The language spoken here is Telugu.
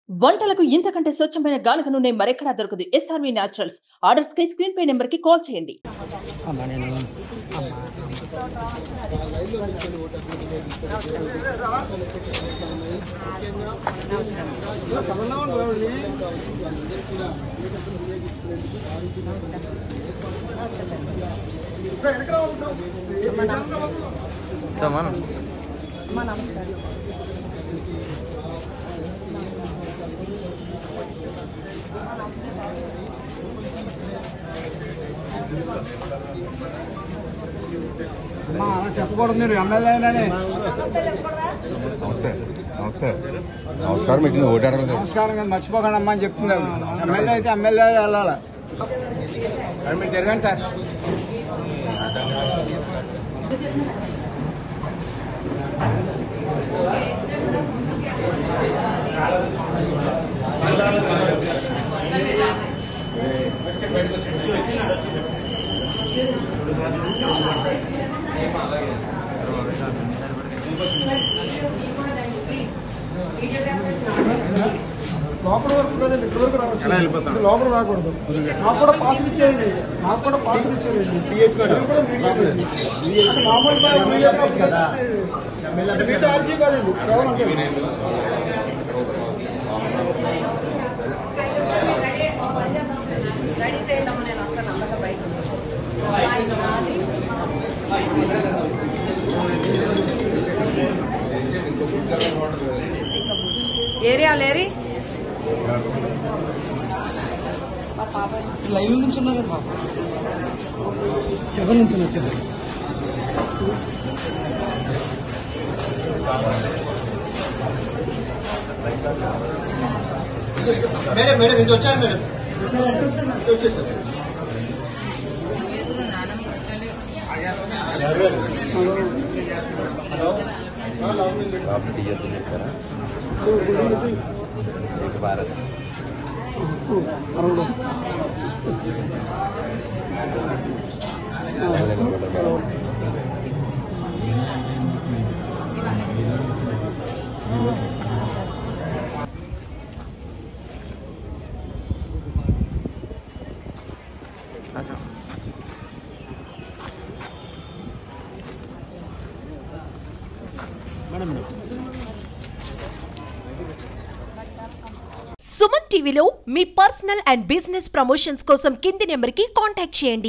వంటలకు ఇంతకంటే స్వచ్ఛమైన గానుగ నూనె మరెక్కడా దొరకదు. SRV naturals. ఆర్డర్స్ కై స్క్రీన్ పై నెంబర్ కి కాల్ చేయండి. చెప్పకూడదు మీరు ఎమ్మెల్యేనని. నమస్కారం మీకు ఓటాడు నమస్కారం కదా మర్చిపోకండి అమ్మా అని చెప్తున్నారు. ఎమ్మెల్యే అయితే ఎమ్మెల్యే వెళ్ళాలి. మీరు జరగండి సార్. లోపల వరకు కదండి, ఇక్కడ వరకు రావచ్చు. లోపల రాకూడదు. నాకు కూడా పాస్ ఇచ్చేయండి. మామూలు మీతో ఆర్పీ కాదండి. రెడీ చేయడం నేను వస్తాను. అందరితో బయట ఏరియా లేరి లైవ్ నుంచి ఉన్నారు బాబు. చివరి నుంచి వచ్చారు. మేడం మేడం ఇది వచ్చారు మేడం. आप తీయద్దు చెప్పారా భారత్ సుమన్ టీవీలో మీ పర్సనల్ అండ్ బిజినెస్ ప్రమోషన్స్ కోసం కింది నెంబర్కి కాంటాక్ట్ చేయండి.